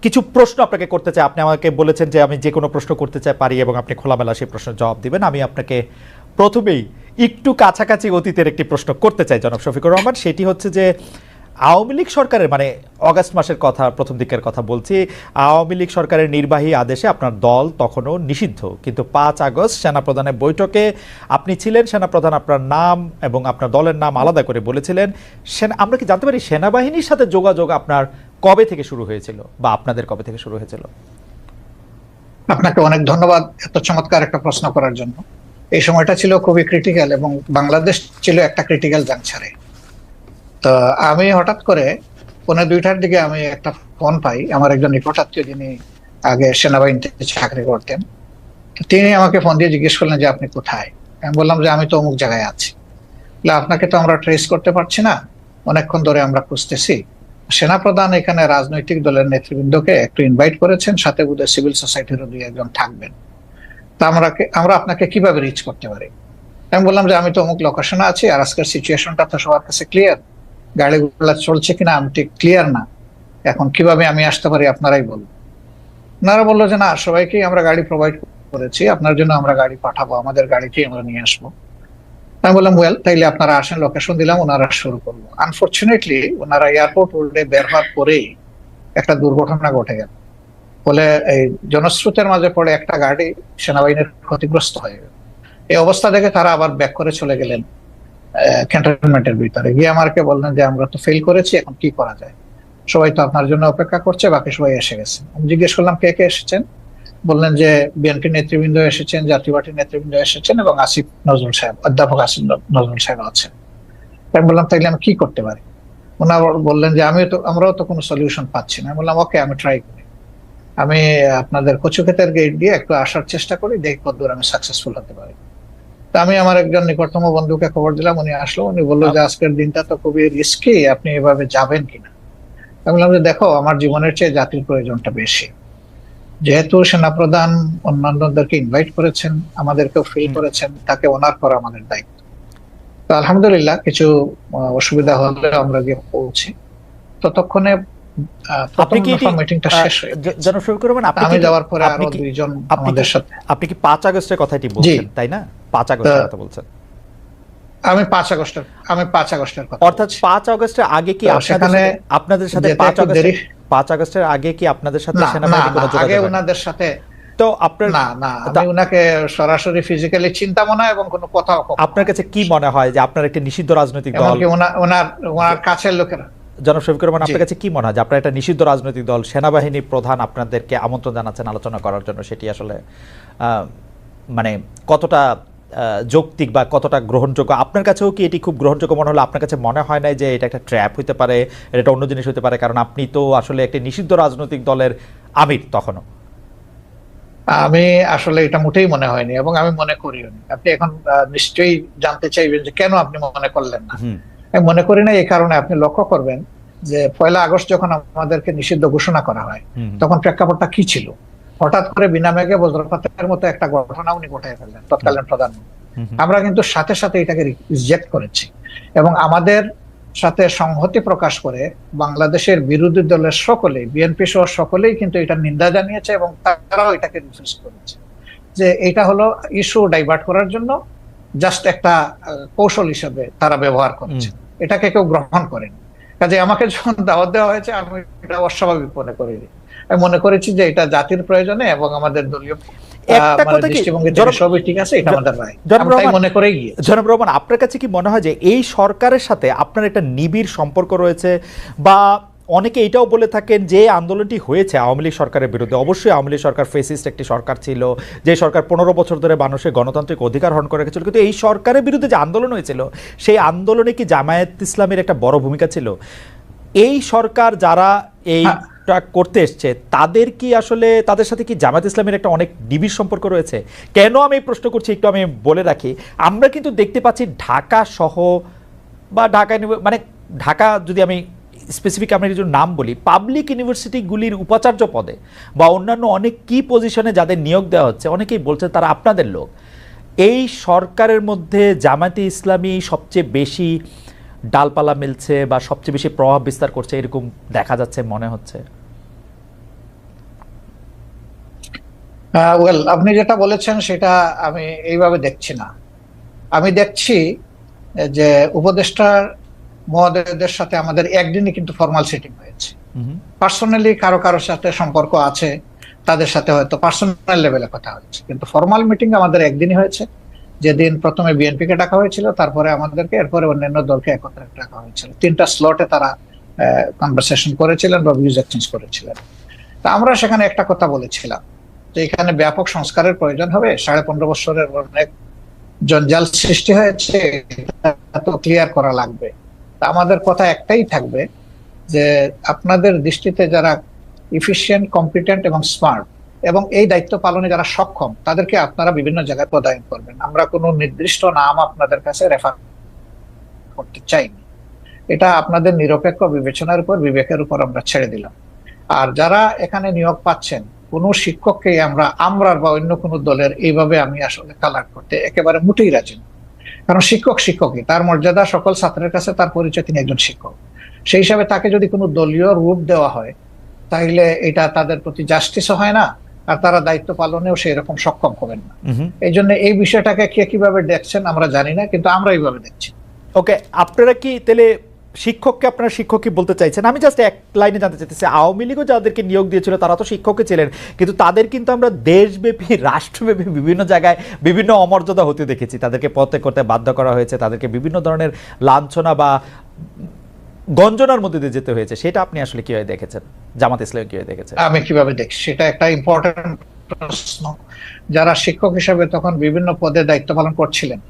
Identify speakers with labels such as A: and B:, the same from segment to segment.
A: কিছু প্রশ্ন আপনাকে করতে চাই। আপনি আমাকে বলেছেন যে আমি যে কোনো প্রশ্ন করতে চাই পারি এবং আপনি খোলামেলা সেই প্রশ্নের জবাব দিবেন। আমি আপনাকে প্রথমেই একটু কাছাকাছি অতীতের একটি প্রশ্ন করতে চাই জনাব শফিকুর রহমান। সেটি হচ্ছে যে আওয়ামী লীগ সরকারের মানে অগাস্ট মাসের কথা, প্রথম দিকের কথা বলছি, আওয়ামী লীগ সরকারের নির্বাহী আদেশে আপনার দল তখনও নিষিদ্ধ, কিন্তু ৫ আগস্ট সেনাপ্রধানের বৈঠকে আপনি ছিলেন, সেনাপ্রধান আপনার নাম এবং আপনার দলের নাম আলাদা করে বলেছিলেন। আমরা কি জানতে পারি সেনাবাহিনীর সাথে যোগাযোগ আপনার কবে থেকে শুরু হয়েছিল বা আপনাদের কবে থেকে শুরু হয়েছিল?
B: আপনাকে অনেক ধন্যবাদ এত চমৎকার একটা প্রশ্ন করার জন্য। এই সময়টা ছিল খুবই ক্রিটিক্যাল এবং বাংলাদেশ ছিল একটা ক্রিটিক্যাল জাংশনে। তো আমি হঠাৎ করে 1:30টার দিকে আমি একটা ফোন পাই আমার একজন নিকটাত্মীয়, যিনি আগে সেনাবাহিনীতে চাকরি করতেন। তিনি আমাকে ফোন দিয়ে জিজ্ঞেস করলেন যে আপনি কোথায়। আমি বললাম যে আমি তো অমুক জায়গায় আছি। আপনাকে তো আমরা ট্রেস করতে পারছি না, অনেকক্ষণ ধরে আমরা খুঁজতেছি। সেনাপ্রধান এখানে রাজনৈতিক দলের নেতৃবৃন্দকে একটু ইনভাইট করেছেন, সাথে বোধহয় সিভিল সোসাইটিরও 2-1 জন থাকবেন। তা আমরা আপনাকে কিভাবে রিচ করতে পারি? আমি বললাম যে আমি তো অমুক লোকেশনে আছি, আর আজকের সিচুয়েশনটা তো সবার কাছে ক্লিয়ার, গাড়িগুলো চলছে কিনা আমি ঠিক ক্লিয়ার না, এখন কিভাবে আমি আসতে পারি আপনারাই বলুন। ওনারা বললো যে না, সবাইকেই আমরা গাড়ি প্রোভাইড করেছি, আপনার জন্য আমরা গাড়ি পাঠাবো, আমাদের গাড়িতেই আমরা নিয়ে আসবো। আমি বললাম ওয়েল, তাইলে আপনারা আসেন, লোকেশন দিলাম, ওনারা শুরু করলো। আনফর্চুনেটলি ওনারা এয়ারপোর্ট রোডে বের হওয়ার পরেই একটা দুর্ঘটনা ঘটে গেল। ফলে এই জনস্রোতের মাঝে পড়ে একটা গাড়ি সেনাবাহিনীর ক্ষতিগ্রস্ত হয়ে গেল। এই অবস্থা দেখে তারা আবার ব্যাক করে চলে গেলেন ক্যান্টনমেন্টের ভিতরে গিয়ে আমাকে বললেন যে আমরা তো ফেল করেছি, এখন কি করা যায়, সবাই তো আপনার জন্য অপেক্ষা করছে, বাকি সবাই এসে গেছে। আমি জিজ্ঞেস করলাম কে কে এসেছেন। বললেন যে বিএনপি নেতৃবৃন্দ এসেছেন, জাতীয় পার্টির নেতৃবৃন্দ এসেছেন এবং আসিফ নজরুল সাহেব, অধ্যাপক আসিফ নজরুল সাহেব আছেন। আমি বললাম তাইলে আমি কি করতে পারি? ওনারা বললেন যে আমরাও তো কোনো সলিউশন পাচ্ছি না। আমি বললাম ওকে, আমি ট্রাই করি, আমি আপনাদের কচুক্ষেতের গেট দিয়ে একটু আসার চেষ্টা করি, দেখি কতদূর আমি সাকসেসফুল হতে পারি। তা আমি আমার একজন নিকটতম বন্ধুকে খবর দিলাম, উনি আসলো, উনি বললো যে আজকের দিনটা তো খুবই রিস্কি, আপনি এভাবে যাবেন কিনা। আমি বললাম যে দেখো, আমার জীবনের চেয়ে জাতির প্রয়োজনটা বেশি, যেহেতু সেনাপ্রধান অন্যান্যদেরকে ইনভাইট করেছেন, আমাদেরকেও ফিল করেছেন, তাকে অনার করা আমাদের দায়িত্ব। তো আলহামদুলিল্লাহ কিছু অসুবিধা হলে আমরা গিয়ে পৌঁছি। ততক্ষণে
A: আপনি কি
B: মিটিংটা শেষ হয়ে
A: জনাব শফিকুর রহমান,
B: আমি যাওয়ার পরে আরো 2 জন আমাদের সাথে।
A: আপনি কি 5 আগস্টের কথাটি বলছেন তাই না? 5 আগস্টের কথা বলছেন?
B: আমি 5 আগস্টের কথা।
A: অর্থাৎ 5 আগস্টের আগে কি আপনাদের সাথে 5 আগস্টের আগে কি আপনাদের সাথে সেনাবাহিনীর কোনো যোগাযোগ?
B: আগে ওনাদের সাথে
A: তো আপনার
B: না, আমি ওনাকে সরাসরি ফিজিক্যালি চিন্তাও না এবং কোনো কথাও।
A: আপনার কাছে কি মনে হয় যে আপনার একটা নিষিদ্ধ রাজনৈতিক দল,
B: ওনার কাছের লোকেরা,
A: জনাব শফিকুর রহমান, আপনার কাছে কি মনে হয় যে আপনার একটা নিষিদ্ধ রাজনৈতিক দল, সেনাবাহিনীর প্রধান আপনাদেরকে আমন্ত্রণ জানাচ্ছেন আলোচনা করার জন্য, সেটি আসলে মানে কতটা যৌক্তিক বা কতটা গ্রহণযোগ্য? আপনার কাছেও কি এটি খুব গ্রহণযোগ্য মনে হলো? আপনার কাছে মনে হয় না যে এটা একটা ট্র্যাপ হতে পারে, এটা অন্য জিনিস হতে পারে? কারণ আপনি তো আসলে একটা নিষিদ্ধ রাজনৈতিক দলের আমির তখনও।
B: আমি আসলে এটা মোটেই মনে হয়নি এবং আমি মনে করিও নি। আপনি এখন নিশ্চয়ই জানতে চাইবেন যে কেন আপনি মনে করলেন না। আমি মনে করি না এই কারণে, আপনি লক্ষ্য করবেন যে 1 আগস্ট যখন আমাদেরকে নিষিদ্ধ ঘোষণা করা হয় তখন প্রেক্ষাপটটা কি ছিল। হঠাৎ করে বিনা মেঘে বজ্রপাতের মতো একটা ঘটনা উনি ঘটায় ফেললেন, তৎকালীন প্রধানমন্ত্রী। আমরা কিন্তু সাথে সাথে এটাকে রিজেক্ট করেছি এবং আমাদের সাথে সংহতি প্রকাশ করে বাংলাদেশের বিরোধী দলের সকলে, বিএনপি সহ সকলেই কিন্তু এটা নিন্দা জানিয়েছে এবং তারাও এটাকে রিফিউজ করেছে যে এটা হলো ইস্যু ডাইভার্ট করার জন্য জাস্ট একটা কৌশল হিসেবে তারা ব্যবহার করেছে, এটাকে কেউ গ্রহণ করেনি। কাজে আমাকে যখন দাওয়াত দেওয়া হয়েছে আমি এটা অস্বাভাবিক মনে করিনি। আমি মনে করেছি যে এটা জাতির প্রয়োজনে এবং আমাদের দলীয়
A: জনাব রহমান, আপনার কাছে কি মনে হয় যে এই সরকারের সাথে আপনার একটা নিবিড় সম্পর্ক রয়েছে? বা অনেকে এটাও বলে থাকেন যে আন্দোলনটি হয়েছে আওয়ামী লীগ সরকারের বিরুদ্ধে, অবশ্যই আওয়ামী লীগ সরকার ফেসিস্ট একটি সরকার ছিল, যে সরকার 15 বছর ধরে মানুষের গণতান্ত্রিক অধিকার হরণ করে রেখেছিল, কিন্তু এই সরকারের বিরুদ্ধে যে আন্দোলন হয়েছিল সেই আন্দোলনে কি জামায়াত ইসলামের একটা বড় ভূমিকা ছিল? এই সরকার যারা এইটা করতে এসছে তাদের কি আসলে, তাদের সাথে কি জামায়াত ইসলামের একটা অনেক নিবিড় সম্পর্ক রয়েছে? কেন আমি এই প্রশ্ন করছি একটু আমি বলে রাখি। আমরা কিন্তু দেখতে পাচ্ছি ঢাকা সহ বা মানে ঢাকা, যদি আমি স্পেসিফিক আমরা কিছু নাম বলি, পাবলিক ইউনিভার্সিটিগুলির উপাচার্য পদে বা অন্যান্য অনেক কি পজিশনে যাদের নিয়োগ দেওয়া হচ্ছে, অনেকেই বলছে তারা আপনাদের লোক। এই সরকারের মধ্যে জামায়াতে ইসলামী সবচেয়ে বেশি ডালপালা মিলছে বা সবচেয়ে বেশি প্রভাব বিস্তার করছে, এরকম দেখা যাচ্ছে, মনে হচ্ছে।
B: ওয়েল, আপনি যেটা বলেছেন সেটা আমি এইভাবে দেখছি না। আমি দেখছি যে উপদেষ্টার মহোদয়দের সাথে আমাদের একদিনই কিন্তু ফর্মাল সিটিং হয়েছে।
A: হুম।
B: পার্সোনালি কারো কারোর সাথে সম্পর্ক আছে, তাদের সাথে হয়তো পার্সোনাল লেভেলে কথা হয়েছে, কিন্তু ফর্মাল মিটিং আমাদের একদিনই হয়েছে। যেদিন প্রথমে বিএনপি কে ডাকা হয়েছিল, তারপরে আমাদেরকে, এরপরে অন্যান্য দলকে একত্রে ডাকা হয়েছিল। 3টা স্লটে তারা কনভারসেশন করেছিলেন বা ভিউজ এক্সচেঞ্জ করেছিলেন। তা আমরা সেখানে একটা কথা বলেছিলাম যে এখানে ব্যাপক সংস্কারের প্রয়োজন হবে। 15.5 বছরের অনেক জঞ্জাল সৃষ্টি হয়েছে, এটা তো ক্লিয়ার করা লাগবে। তা আমাদের কথা একটাই থাকবে যে আপনাদের দৃষ্টিতে যারা ইফিশিয়েন্ট, কম্পিটেন্ট এবং স্মার্ট এবং এই দায়িত্ব পালনে যারা সক্ষম, তাদেরকে আপনারা বিভিন্ন জায়গায় পদায়ন করবেন। আমরা কোনো নির্দিষ্ট নাম আপনাদের কাছে রেফার করতে চাইনি। এটা আপনাদের নিরপেক্ষ বিবেচনার উপর, বিবেকের উপর আমরা ছেড়ে দিলাম। আর যারা এখানে নিয়োগ পাচ্ছেন, কোনো শিক্ষককে আমরা বা অন্য কোনো দলের এইভাবে আমি আসলে কালার করতে একেবারে মোটেই রাজি না। কারণ শিক্ষক শিক্ষকই, তার মর্যাদা সকল ছাত্রের কাছে, তার পরিচয় তিনি একজন শিক্ষক। সেই হিসাবে তাকে যদি কোনো দলীয় রূপ দেওয়া হয়, তাহলে এটা তাদের প্রতি জাস্টিসও হয় না, আর তারা দায়িত্ব পালনেও সেই রকম সক্ষম হবেন না। এই জন্য এই বিষয়টাকে কে কিভাবে দেখছেন আমরা জানি না, কিন্তু আমরা এইভাবে দেখছি।
A: ওকে, আপনারা কি তাহলে শিক্ষককে আপনারা শিক্ষকই বলতে চাইছেন? আমি জাস্ট এক লাইনে জানতে চাইতেছি, আওয়ামী লীগও যাদেরকে নিয়োগ দিয়েছিল তারা তো শিক্ষকই ছিলেন, কিন্তু তাদের কিন্তু আমরা দেশব্যাপী, রাষ্ট্রব্যাপী বিভিন্ন জায়গায় বিভিন্ন অমর্যাদা হতে দেখেছি। তাদেরকে পদত্যাগ করতে বাধ্য করা হয়েছে, তাদেরকে বিভিন্ন ধরনের লাঞ্ছনা বা গঞ্জনার মধ্যে দিয়ে যেতে হয়েছে। সেটা আপনি আসলে কিভাবে দেখেছেন? জামাত ইসলাম কিভাবে দেখেছেন?
B: আমি কিভাবে দেখছি সেটা একটা ইম্পর্টেন্ট প্রশ্ন। যারা শিক্ষক হিসেবে তখন বিভিন্ন পদে দায়িত্ব পালন করছিলেন,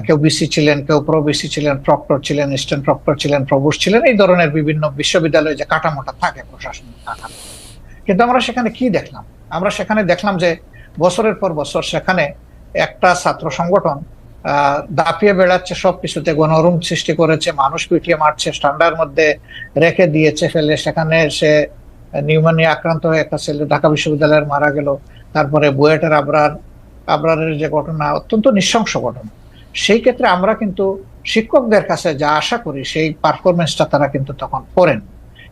B: কেউ বিসি ছিলেন, কেউ প্রো বিসি ছিলেন, প্রক্টর ছিলেন, অ্যাসিস্ট্যান্ট প্রক্টর ছিলেন, প্রভোস্ট ছিলেন, এই ধরনের বিভিন্ন বিশ্ববিদ্যালয়ে যে কাঠামোটা থাকে, প্রশাসনিক কাঠামো। কিন্তু আমরা সেখানে কি দেখলাম? আমরা সেখানে দেখলাম যে বছরের পর বছর সেখানে একটা ছাত্র সংগঠন দাপিয়ে বেড়াচ্ছে, সবকিছুতে গণরুম সৃষ্টি করেছে, মানুষ পিটিয়ে মারছে, ঠান্ডার মধ্যে রেখে দিয়েছে ফেলে। সেখানে সে নিউমোনিয়া আক্রান্ত হয়ে একটা ছেলে ঢাকা বিশ্ববিদ্যালয়ের মারা গেল। তারপরে বুয়েটের আবরারের যে ঘটনা, অত্যন্ত নৃশংস ঘটনা। সেই ক্ষেত্রে আমরা কিন্তু শিক্ষকদের কাছে যা আশা করি সেই পারফরমেন্সটা তারা কিন্তু তখন করেন।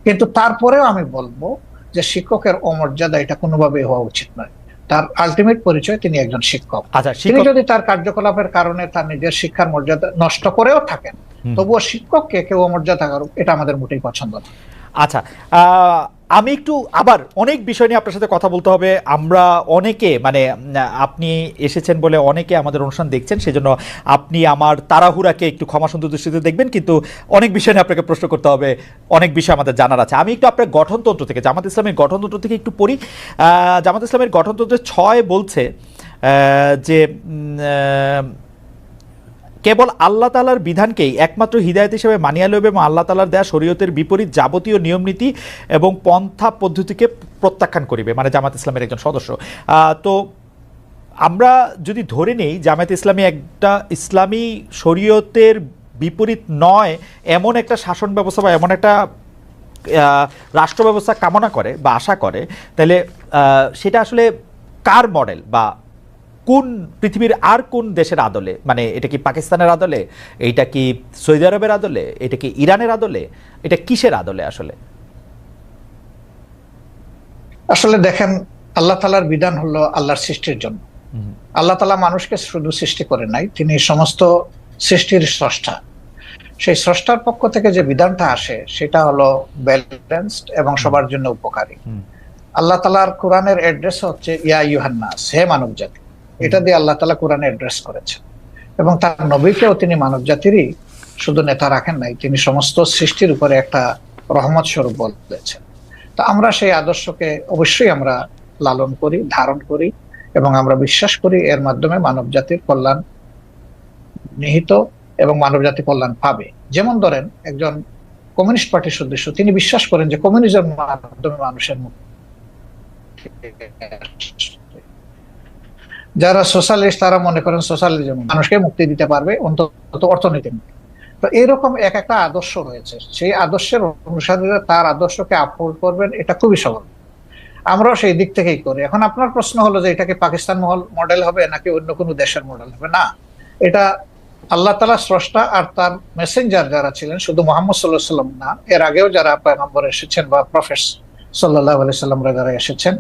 B: কিন্তু তারপরেও আমি বলবো যে শিক্ষকের অমর্যাদা এটা কোনোভাবেই হওয়া উচিত নয়। তার আলটিমেট পরিচয় তিনি একজন শিক্ষক।
A: আচ্ছা,
B: তিনি যদি তার কার্যকলাপের কারণে তার নিজের শিক্ষার মর্যাদা নষ্ট করেও থাকেন, তবুও শিক্ষককে কেউ অমর্যাদা করুক, এটা আমাদের মোটেই পছন্দ না।
A: আচ্ছা, আমি একটু আবার অনেক বিষয় নিয়ে আপনার সাথে কথা বলতে হবে। আমরা অনেকে মানে আপনি এসেছেন বলে অনেকে আমাদের অনুষ্ঠান দেখছেন, সেজন্য আপনি আমার তাড়াহুড়াকে একটু ক্ষমা সুন্দর দৃষ্টিতে দেখবেন, কিন্তু অনেক বিষয় নিয়ে আপনাকে প্রশ্ন করতে হবে, অনেক বিষয় আমাদের জানার আছে। আমি একটু আপনার গঠনতন্ত্র থেকে, জামাত ইসলামের গঠনতন্ত্র থেকে একটু পড়ি। জামাত ইসলামের গঠনতন্ত্রের 6 বলছে যে কেবল আল্লাহ তাআলার বিধানকেই একমাত্র হিদায়াত হিসেবে মানিয়া লইবে এবং আল্লাহ তাআলার দেয়া শরীয়তের বিপরীত যাবতীয় নিয়মনীতি এবং পন্থা পদ্ধতিকে প্রত্যাখ্যান করিবে, মানে জামাত ইসলামের একজন সদস্য। তো আমরা যদি ধরে নেই জামায়াত ইসলামী একটা ইসলামী শরীয়তের বিপরীত নয় এমন একটা শাসন ব্যবস্থা বা এমন একটা রাষ্ট্র ব্যবস্থা কামনা করে বা আশা করে, তাহলে সেটা আসলে কার মডেল বা কোন পৃথিবীর আর কোন দেশের আদলে? মানে এটা কি পাকিস্তানের আদলে, এটা কি সৌদি আরবের আদলে, এটা কি ইরানের আদলে, এটা কিসের আদলে আসলে?
B: আসলে দেখেন, আল্লাহ তাআলার বিধান হলো আল্লাহর সৃষ্টির জন্য। আল্লাহ তাআলা মানুষকে শুধু সৃষ্টি করে নাই, তিনি সমস্ত সৃষ্টির স্রষ্টা। সেই স্রষ্টার পক্ষ থেকে যে বিধানটা আসে সেটা হলো ব্যালেন্সড এবং সবার জন্য উপকারী। আল্লাহ তাআলার কোরআনের অ্যাড্রেস হচ্ছে ইয়া আইয়ুহান নাস, হে মানব জাতি। এটা দিয়ে আল্লাহ তাআলা কোরআনে অ্যাড্রেস করেছেন, এবং তার নবীকেও তিনি মানব জাতিরই শুধু নেতা রাখেন নাই, তিনি সমস্ত সৃষ্টির উপরে একটা রহমত স্বরূপ বলেছেন। তো আমরা সেই আদর্শকে অবশ্যই আমরা লালন করি, ধারণ করি, এবং আমরা বিশ্বাস করি এর মাধ্যমে মানব জাতির কল্যাণ নিহিত এবং মানব জাতি কল্যাণ পাবে। যেমন ধরেন, একজন কমিউনিস্ট পার্টির সদস্য, তিনি বিশ্বাস করেন যে কমিউনিজমের মাধ্যমে মানুষের মুক্তি। যারা সোশ্যালিস্ট তারা মনে করেন সোশ্যালিজম মানুষকে মুক্তি দিতে পারবে, অন্তত অর্থনীতি। তো এরকম এক একটা আদর্শ রয়েছে, সেই আদর্শের অনুসারীরা তার আদর্শকে আপহোল্ড করবেন, এটা খুবই সহজ। আমরাও সেই দিক থেকেই করি। এখন আপনার প্রশ্ন হলো যে এটা কি পাকিস্তান মডেল হবে নাকি অন্য কোনো দেশের মডেল হবে? না, এটা আল্লাহ তাআলা স্রষ্টা, আর তার মেসেঞ্জার যারা ছিলেন, শুধু মুহাম্মদ সাল্লাল্লাহু আলাইহি ওয়াসাল্লাম না, এর আগেও যারা পয়গম্বর এসেছেন বা প্রফেট সাল্লাল্লাহু আলাইহি ওয়াসাল্লামরা যারা এসেছেন,